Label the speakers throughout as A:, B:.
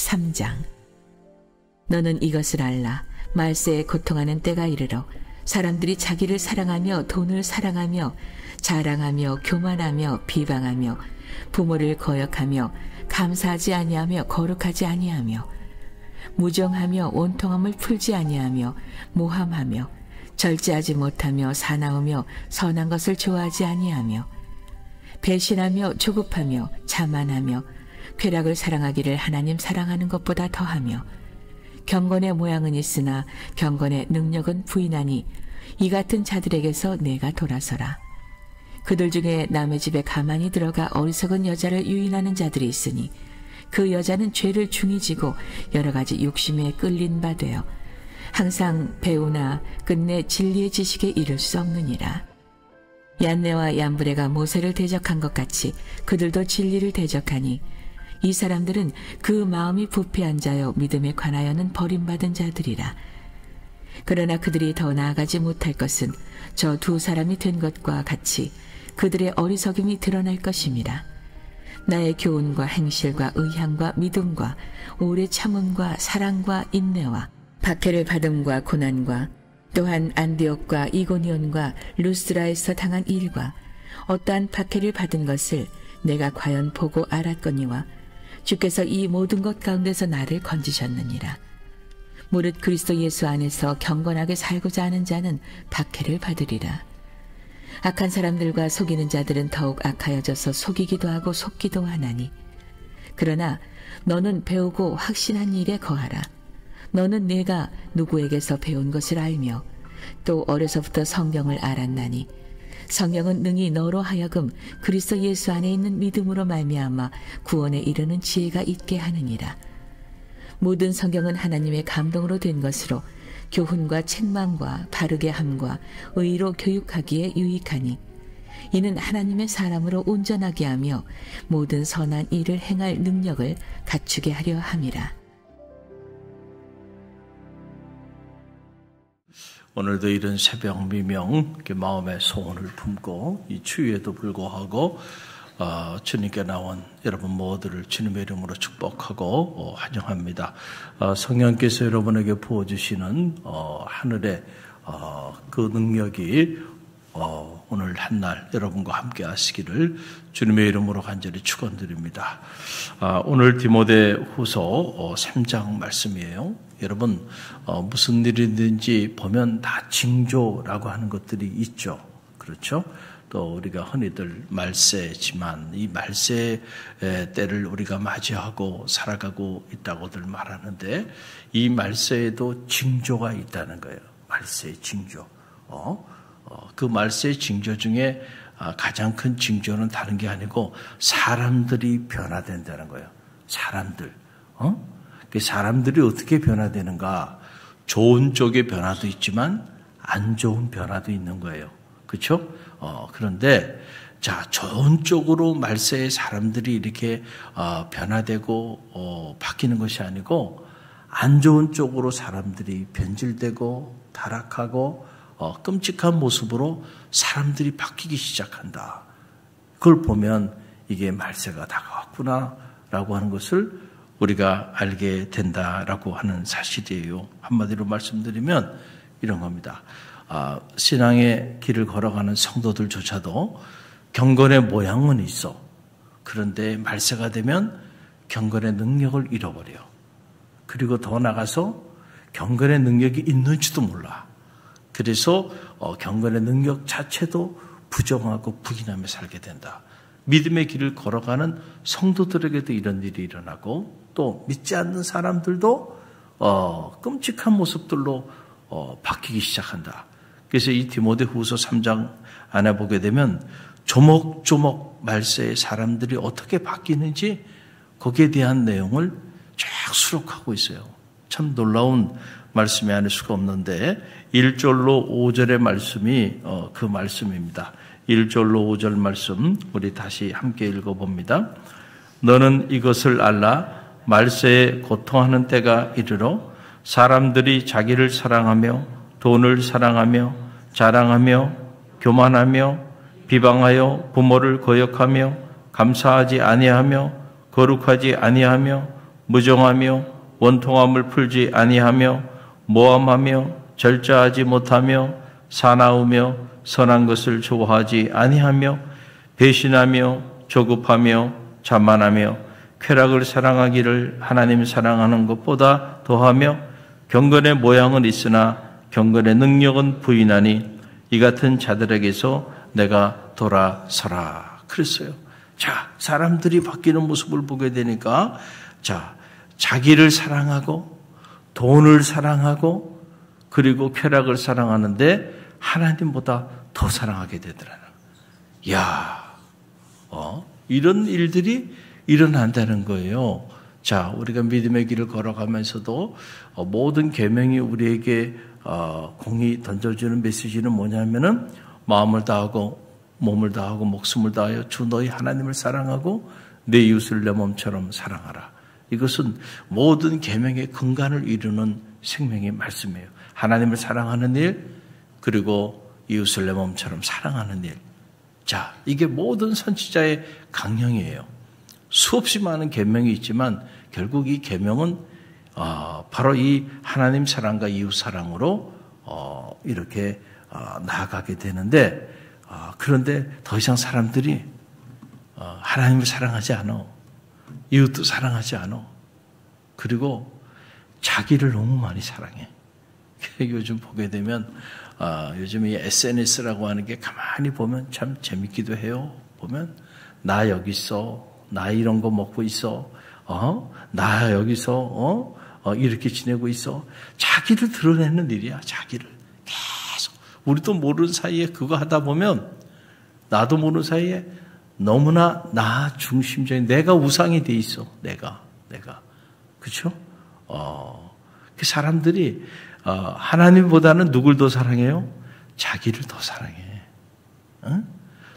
A: 3장. 너는 이것을 알라. 말세에 고통하는 때가 이르러 사람들이 자기를 사랑하며 돈을 사랑하며 자랑하며 교만하며 비방하며 부모를 거역하며 감사하지 아니하며 거룩하지 아니하며 무정하며 온통함을 풀지 아니하며 모함하며 절제하지 못하며 사나우며 선한 것을 좋아하지 아니하며 배신하며 조급하며 자만하며 쾌락을 사랑하기를 하나님 사랑하는 것보다 더하며 경건의 모양은 있으나 경건의 능력은 부인하니 이 같은 자들에게서 내가 돌아서라. 그들 중에 남의 집에 가만히 들어가 어리석은 여자를 유인하는 자들이 있으니 그 여자는 죄를 중히 지고 여러 가지 욕심에 끌린 바 되어 항상 배우나 끝내 진리의 지식에 이를 수 없느니라. 얀네와 얀브레가 모세를 대적한 것 같이 그들도 진리를 대적하니 이 사람들은 그 마음이 부패한 자여 믿음에 관하여는 버림받은 자들이라. 그러나 그들이 더 나아가지 못할 것은 저 두 사람이 된 것과 같이 그들의 어리석음이 드러날 것임이라. 나의 교훈과 행실과 의향과 믿음과 오래 참음과 사랑과 인내와 박해를 받음과 고난과 또한 안디옥과 이고니온과 루스드라에서 당한 일과 어떠한 박해를 받은 것을 내가 과연 보고 알았거니와 주께서 이 모든 것 가운데서 나를 건지셨느니라. 무릇 그리스도 예수 안에서 경건하게 살고자 하는 자는 박해를 받으리라. 악한 사람들과 속이는 자들은 더욱 악하여져서 속이기도 하고 속기도 하나니 그러나 너는 배우고 확신한 일에 거하라. 너는 내가 누구에게서 배운 것을 알며 또 어려서부터 성경을 알았나니 성경은 능히 너로 하여금 그리스도 예수 안에 있는 믿음으로 말미암아 구원에 이르는 지혜가 있게 하느니라. 모든 성경은 하나님의 감동으로 된 것으로 교훈과 책망과 바르게 함과 의로 교육하기에 유익하니 이는 하나님의 사람으로 온전하게 하며 모든 선한 일을 행할 능력을 갖추게 하려 함이라.
B: 오늘도 이런 새벽 미명 마음의 소원을 품고 이 추위에도 불구하고 주님께 나온 여러분 모두를 주님의 이름으로 축복하고 환영합니다. 성령께서 여러분에게 부어주시는 하늘의 그 능력이 오늘 한날 여러분과 함께 하시기를 주님의 이름으로 간절히 축원드립니다. 오늘 디모데후서 3장 말씀이에요. 여러분 무슨 일이든지 보면 다 징조라고 하는 것들이 있죠. 그렇죠? 또 우리가 흔히들 말세지만 이 말세 때를 우리가 맞이하고 살아가고 있다고들 말하는데 이 말세에도 징조가 있다는 거예요. 말세의 징조. 그 말세의 징조 중에 가장 큰 징조는 다른 게 아니고 사람들이 변화된다는 거예요. 사람들. 그 사람들이 어떻게 변화되는가? 좋은 쪽의 변화도 있지만 안 좋은 변화도 있는 거예요. 그렇죠? 그런데 자, 좋은 쪽으로 말세의 사람들이 이렇게 변화되고 바뀌는 것이 아니고 안 좋은 쪽으로 사람들이 변질되고 타락하고 끔찍한 모습으로 사람들이 바뀌기 시작한다. 그걸 보면 이게 말세가 다가왔구나라고 하는 것을 우리가 알게 된다라고 하는 사실이에요. 한마디로 말씀드리면 이런 겁니다. 신앙의 길을 걸어가는 성도들조차도 경건의 모양은 있어. 그런데 말세가 되면 경건의 능력을 잃어버려. 그리고 더 나가서 경건의 능력이 있는지도 몰라. 그래서 경건의 능력 자체도 부정하고 부인하며 살게 된다. 믿음의 길을 걸어가는 성도들에게도 이런 일이 일어나고 또 믿지 않는 사람들도 끔찍한 모습들로 바뀌기 시작한다. 그래서 이 디모데후서 3장 안에 보게 되면 조목조목 말세의 사람들이 어떻게 바뀌는지 거기에 대한 내용을 쫙 수록하고 있어요. 참 놀라운 말씀이 아닐 수가 없는데 1절로 5절의 말씀이 그 말씀입니다. 1절로 5절 말씀 우리 다시 함께 읽어봅니다. 너는 이것을 알라. 말세에 고통하는 때가 이르러 사람들이 자기를 사랑하며 돈을 사랑하며 자랑하며 교만하며 비방하여 부모를 거역하며 감사하지 아니하며 거룩하지 아니하며 무정하며 원통함을 풀지 아니하며 모함하며 절제하지 못하며 사나우며 선한 것을 좋아하지 아니하며 배신하며 조급하며 자만하며 쾌락을 사랑하기를 하나님 사랑하는 것보다 더하며 경건의 모양은 있으나 경건의 능력은 부인하니 이 같은 자들에게서 내가 돌아서라 그랬어요. 자, 사람들이 바뀌는 모습을 보게 되니까 자, 자기를 사랑하고 돈을 사랑하고 그리고 쾌락을 사랑하는데 하나님보다 더 사랑하게 되더라고요. 이야, 이런 일들이 일어난다는 거예요. 자, 우리가 믿음의 길을 걸어가면서도 모든 계명이 우리에게 공이 던져주는 메시지는 뭐냐면은 마음을 다하고 몸을 다하고 목숨을 다하여 주 너희 하나님을 사랑하고 내 이웃을 내 몸처럼 사랑하라. 이것은 모든 계명의 근간을 이루는 생명의 말씀이에요. 하나님을 사랑하는 일, 그리고 이웃을 내 몸처럼 사랑하는 일. 자, 이게 모든 선지자의 강령이에요. 수없이 많은 계명이 있지만 결국 이 계명은 바로 이 하나님 사랑과 이웃 사랑으로 이렇게 나아가게 되는데 그런데 더 이상 사람들이 하나님을 사랑하지 않아. 이웃도 사랑하지 않아. 그리고 자기를 너무 많이 사랑해. 요즘 보게 되면 요즘 이 SNS라고 하는 게 가만히 보면 참 재밌기도 해요. 보면 나 여기 있어. 나 이런 거 먹고 있어. 나 여기서 이렇게 지내고 있어. 자기를 드러내는 일이야. 자기를 계속. 우리도 모르는 사이에 그거 하다 보면 나도 모르는 사이에 너무나 나 중심적인 내가 우상이 돼 있어. 내가 그렇죠? 그 사람들이 하나님보다는 누굴 더 사랑해요? 자기를 더 사랑해. 응?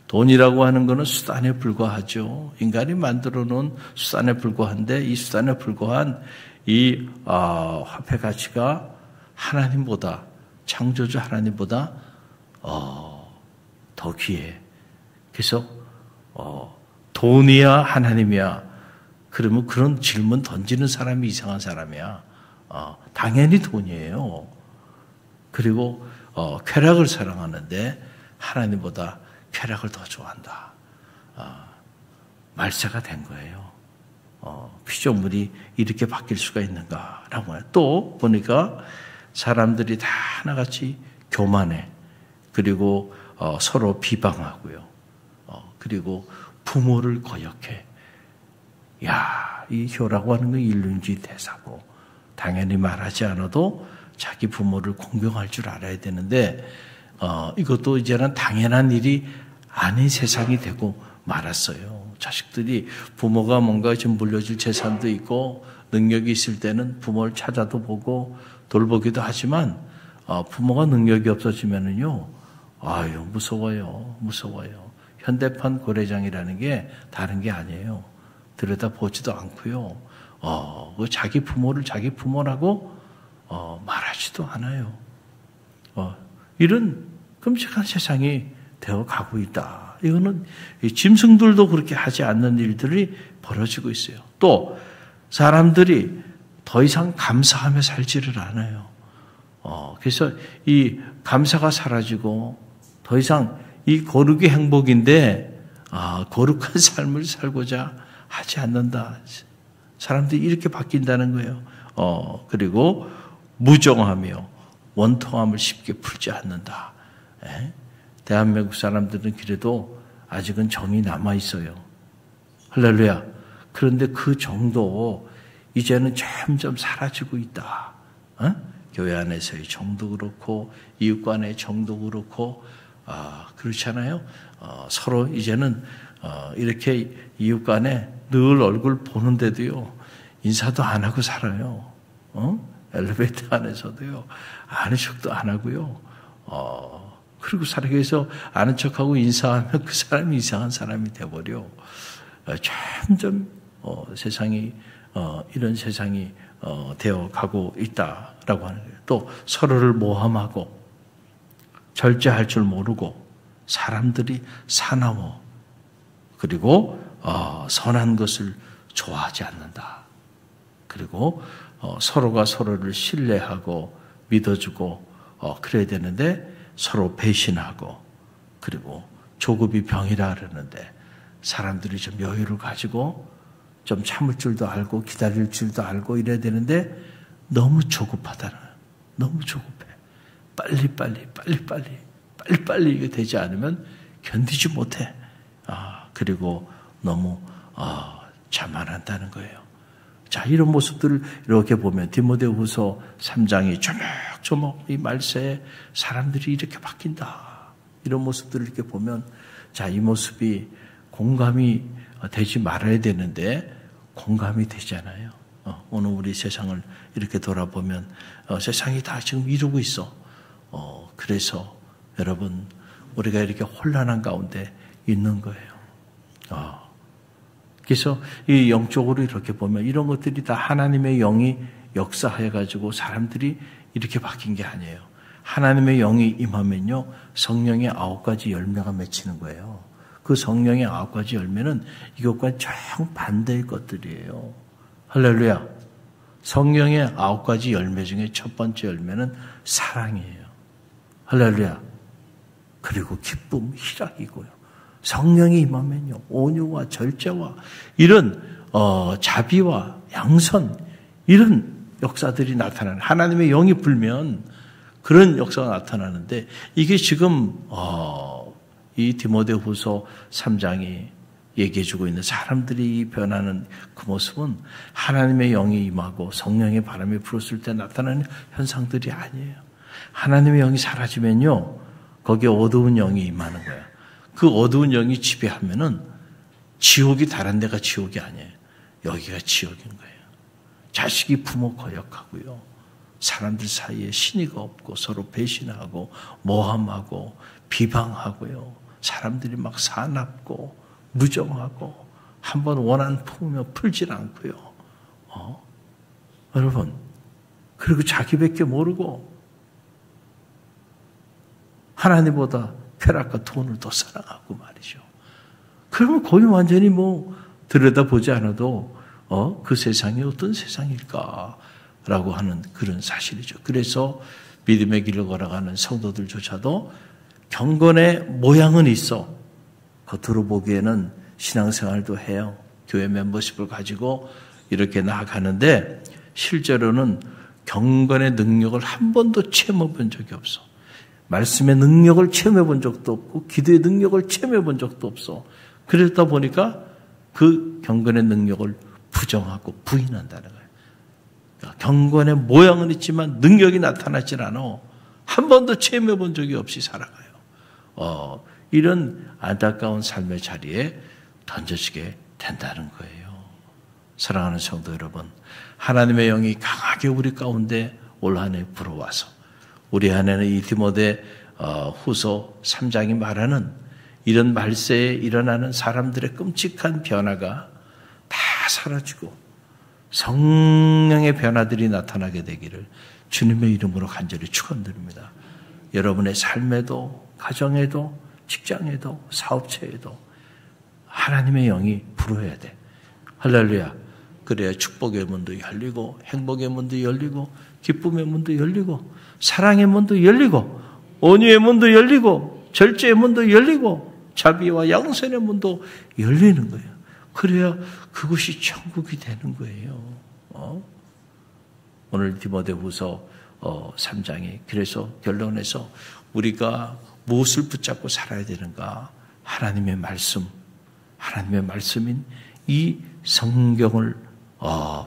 B: 돈이라고 하는 것은 수단에 불과하죠. 인간이 만들어 놓은 수단에 불과한데 이 수단에 불과한 이 화폐 가치가 하나님보다 창조주 하나님보다 더 귀해. 그래서 돈이야 하나님이야. 그러면 그런 질문 던지는 사람이 이상한 사람이야. 당연히 돈이에요. 그리고 쾌락을 사랑하는데 하나님보다 쾌락을 더 좋아한다. 말세가 된 거예요. 피조물이 이렇게 바뀔 수가 있는가라고 해요. 또 보니까 사람들이 다 하나같이 교만해. 그리고 서로 비방하고요. 그리고 부모를 거역해. 야, 이 효라고 하는 건 인륜주의 대사고 당연히 말하지 않아도 자기 부모를 공경할 줄 알아야 되는데 이것도 이제는 당연한 일이 아닌 세상이 되고 말았어요. 자식들이 부모가 뭔가 좀 물려줄 재산도 있고 능력이 있을 때는 부모를 찾아도 보고 돌보기도 하지만 부모가 능력이 없어지면은요, 아유 무서워요. 현대판 고래장이라는 게 다른 게 아니에요. 들여다보지도 않고요. 자기 부모를 자기 부모라고 말하지도 않아요. 이런 끔찍한 세상이 되어 가고 있다. 이거는 짐승들도 그렇게 하지 않는 일들이 벌어지고 있어요. 또 사람들이 더 이상 감사하며 살지를 않아요. 그래서 이 감사가 사라지고 더 이상 이 거룩이 행복인데 거룩한 삶을 살고자 하지 않는다. 사람들이 이렇게 바뀐다는 거예요. 그리고 무정하며 원통함을 쉽게 풀지 않는다. 대한민국 사람들은 그래도 아직은 정이 남아 있어요. 할렐루야. 그런데 그 정도 이제는 점점 사라지고 있다. 교회 안에서의 정도 그렇고 이웃 간의 정도 그렇고 그렇잖아요. 서로 이제는 이렇게 이웃 간에 늘 얼굴 보는데도요 인사도 안 하고 살아요. 엘리베이터 안에서도요 아는 척도 안 하고요. 그리고 살아계서 아는 척하고 인사하면 그 사람이 이상한 사람이 돼버려. 점점 세상이 이런 세상이 되어 가고 있다라고 하는 거예요. 또 서로를 모함하고 절제할 줄 모르고 사람들이 사나워. 그리고 선한 것을 좋아하지 않는다. 그리고 서로가 서로를 신뢰하고 믿어주고 그래야 되는데 서로 배신하고 그리고 조급이 병이라 그러는데 사람들이 좀 여유를 가지고 좀 참을 줄도 알고 기다릴 줄도 알고 이래야 되는데 너무 조급하다는 거예요. 너무 조급해. 빨리 이게 되지 않으면 견디지 못해. 그리고 너무 자만한다는 거예요. 자, 이런 모습들을 이렇게 보면 디모데후서 3장이 조목조목 이 말세에 사람들이 이렇게 바뀐다. 이런 모습들을 이렇게 보면 자, 이 모습이 공감이 되지 말아야 되는데 공감이 되잖아요. 오늘 우리 세상을 이렇게 돌아보면 세상이 다 지금 이루고 있어. 그래서 여러분 우리가 이렇게 혼란한 가운데 있는 거예요. 그래서 이 영적으로 이렇게 보면 이런 것들이 다 하나님의 영이 역사해가지고 사람들이 이렇게 바뀐 게 아니에요. 하나님의 영이 임하면요 성령의 9가지 열매가 맺히는 거예요. 그 성령의 9가지 열매는 이것과 정반대의 것들이에요. 할렐루야. 성령의 9가지 열매 중에 첫 번째 열매는 사랑이에요. 할렐루야. 그리고 기쁨, 희락이고요. 성령이 임하면요 온유와 절제와 이런 자비와 양선 이런 역사들이 나타나는 하나님의 영이 불면 그런 역사가 나타나는데 이게 지금 이 디모데후서 3장이 얘기해주고 있는 사람들이 변하는 그 모습은 하나님의 영이 임하고 성령의 바람이 불었을 때 나타나는 현상들이 아니에요. 하나님의 영이 사라지면요 거기에 어두운 영이 임하는 거예요. 그 어두운 영이 지배하면은 지옥이 다른 데가 지옥이 아니에요. 여기가 지옥인 거예요. 자식이 부모 거역하고요. 사람들 사이에 신의가 없고 서로 배신하고 모함하고 비방하고요. 사람들이 막 사납고 무정하고 한번 원한 품으며 풀질 않고요. 여러분 그리고 자기밖에 모르고 하나님보다 쾌락과 돈을 더 사랑하고 말이죠. 그러면 거의 완전히 들여다보지 않아도 그 세상이 어떤 세상일까라고 하는 그런 사실이죠. 그래서 믿음의 길을 걸어가는 성도들조차도 경건의 모양은 있어. 겉으로 보기에는 신앙생활도 해요. 교회 멤버십을 가지고 이렇게 나아가는데 실제로는 경건의 능력을 한 번도 체험해 본 적이 없어. 말씀의 능력을 체험해 본 적도 없고 기도의 능력을 체험해 본 적도 없어. 그러다 보니까 그 경건의 능력을 부정하고 부인한다는 거예요. 그러니까 경건의 모양은 있지만 능력이 나타나질 않아. 한 번도 체험해 본 적이 없이 살아가요. 이런 안타까운 삶의 자리에 던져지게 된다는 거예요. 사랑하는 성도 여러분, 하나님의 영이 강하게 우리 가운데 올 한 해 불어와서 우리 안에는 이 디모데 후서 3장이 말하는 이런 말세에 일어나는 사람들의 끔찍한 변화가 다 사라지고 성령의 변화들이 나타나게 되기를 주님의 이름으로 간절히 축원드립니다. 여러분의 삶에도 가정에도 직장에도 사업체에도 하나님의 영이 불어야 돼. 할렐루야. 그래야 축복의 문도 열리고 행복의 문도 열리고 기쁨의 문도 열리고 사랑의 문도 열리고 온유의 문도 열리고 절제의 문도 열리고 자비와 양선의 문도 열리는 거예요. 그래야 그것이 천국이 되는 거예요. 오늘 디모데후서 3장이 그래서 결론에서 우리가 무엇을 붙잡고 살아야 되는가? 하나님의 말씀, 하나님의 말씀인 이 성경을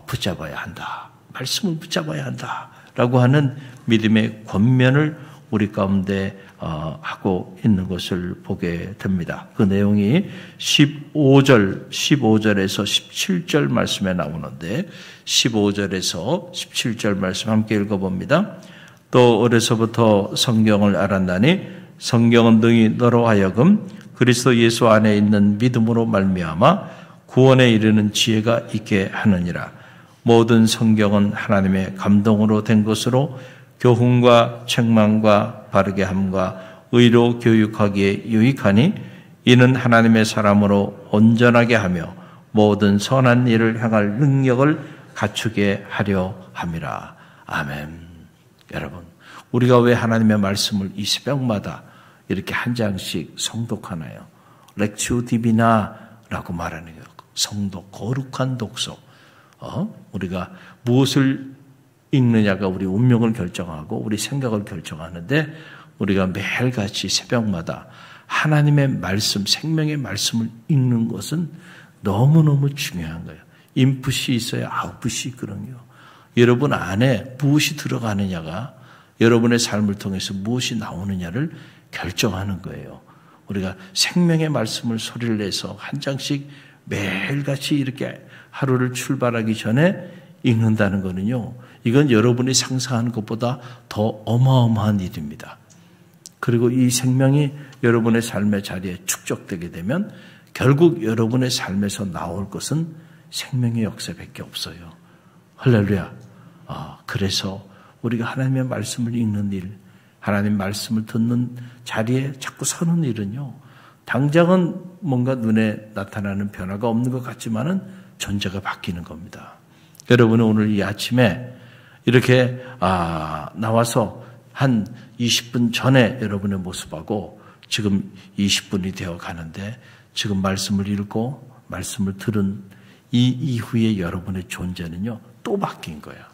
B: 붙잡아야 한다. 말씀을 붙잡아야 한다라고 하는 믿음의 권면을 우리 가운데 하고 있는 것을 보게 됩니다. 그 내용이 15절에서 17절 말씀에 나오는데 15절에서 17절 말씀 함께 읽어봅니다. 또 어려서부터 성경을 알았나니 성경은 능히 너로 하여금 그리스도 예수 안에 있는 믿음으로 말미암아 구원에 이르는 지혜가 있게 하느니라. 모든 성경은 하나님의 감동으로 된 것으로 교훈과 책망과 바르게 함과 의로 교육하기에 유익하니 이는 하나님의 사람으로 온전하게 하며 모든 선한 일을 행할 능력을 갖추게 하려 함이라. 아멘. 여러분, 우리가 왜 하나님의 말씀을 이 새벽마다 이렇게 한 장씩 성독하나요? 렉치오 디비나라고 말하는 거예요. 성독, 거룩한 독서. 우리가 무엇을 읽느냐가 우리 운명을 결정하고 우리 생각을 결정하는데, 우리가 매일같이 새벽마다 하나님의 말씀, 생명의 말씀을 읽는 것은 너무너무 중요한 거예요. 인풋이 있어야 아웃풋이 있거든요. 여러분 안에 무엇이 들어가느냐가 여러분의 삶을 통해서 무엇이 나오느냐를 결정하는 거예요. 우리가 생명의 말씀을 소리를 내서 한 장씩 매일같이 이렇게 하루를 출발하기 전에 읽는다는 거는요, 이건 여러분이 상상하는 것보다 더 어마어마한 일입니다. 그리고 이 생명이 여러분의 삶의 자리에 축적되게 되면 결국 여러분의 삶에서 나올 것은 생명의 역사밖에 없어요. 할렐루야. 그래서 우리가 하나님의 말씀을 읽는 일, 하나님 말씀을 듣는 자리에 자꾸 서는 일은요, 당장은 뭔가 눈에 나타나는 변화가 없는 것 같지만은 존재가 바뀌는 겁니다. 여러분은 오늘 이 아침에 이렇게 나와서 한 20분 전에 여러분의 모습하고 지금 20분이 되어 가는데, 지금 말씀을 읽고 말씀을 들은 이 이후에 여러분의 존재는요 또 바뀐 거야.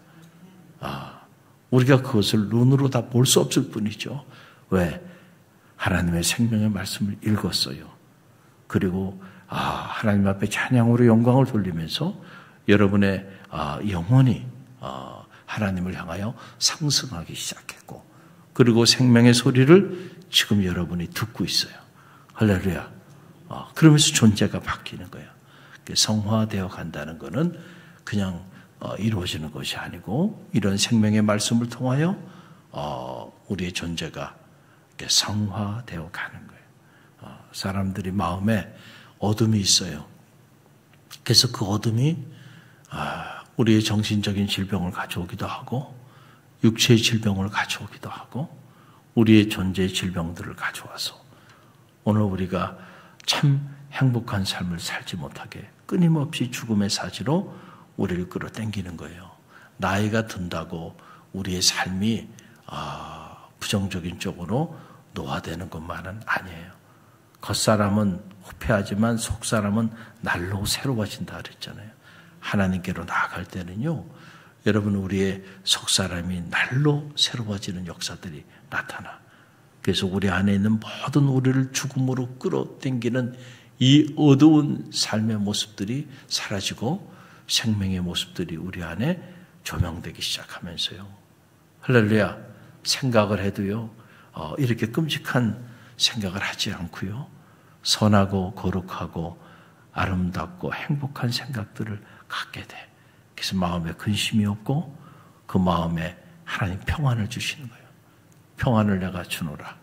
B: 우리가 그것을 눈으로 다 볼 수 없을 뿐이죠. 왜? 하나님의 생명의 말씀을 읽었어요. 그리고 하나님 앞에 찬양으로 영광을 돌리면서 여러분의 영혼이 하나님을 향하여 상승하기 시작했고, 그리고 생명의 소리를 지금 여러분이 듣고 있어요. 할렐루야. 그러면서 존재가 바뀌는 거예요. 성화되어 간다는 것은 그냥 이루어지는 것이 아니고, 이런 생명의 말씀을 통하여 우리의 존재가 성화되어 가는 거예요. 사람들이 마음에 어둠이 있어요. 그래서 그 어둠이 우리의 정신적인 질병을 가져오기도 하고, 육체의 질병을 가져오기도 하고, 우리의 존재의 질병들을 가져와서 오늘 우리가 참 행복한 삶을 살지 못하게 끊임없이 죽음의 사지로 우리를 끌어당기는 거예요. 나이가 든다고 우리의 삶이 부정적인 쪽으로 노화되는 것만은 아니에요. 겉사람은 후패하지만 속사람은 날로 새로워진다 그랬잖아요. 하나님께로 나아갈 때는요, 여러분, 우리의 속사람이 날로 새로워지는 역사들이 나타나. 그래서 우리 안에 있는 모든 우리를 죽음으로 끌어당기는 이 어두운 삶의 모습들이 사라지고 생명의 모습들이 우리 안에 조명되기 시작하면서요, 할렐루야, 생각을 해도요 이렇게 끔찍한 생각을 하지 않고요, 선하고 거룩하고 아름답고 행복한 생각들을 갖게 돼. 그래서 마음에 근심이 없고 그 마음에 하나님 평안을 주시는 거예요. 평안을 내가 주노라.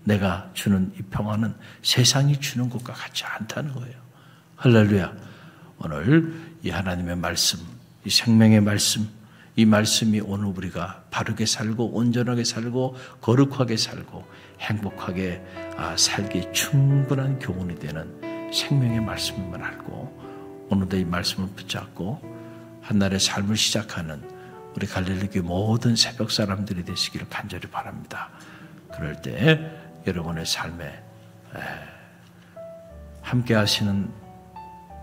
B: 내가 주는 이 평안은 세상이 주는 것과 같지 않다는 거예요. 할렐루야. 오늘 이 하나님의 말씀, 이 생명의 말씀, 이 말씀이 오늘 우리가 바르게 살고 온전하게 살고 거룩하게 살고 행복하게 살기 충분한 교훈이 되는 생명의 말씀임을 알고, 오늘도 이 말씀을 붙잡고 한날의 삶을 시작하는 우리 갈릴리교회 모든 새벽 사람들이 되시기를 간절히 바랍니다. 그럴 때 여러분의 삶에 함께 하시는,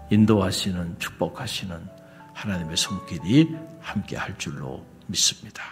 B: 인도하시는, 축복하시는 하나님의 손길이 함께 할 줄로 믿습니다.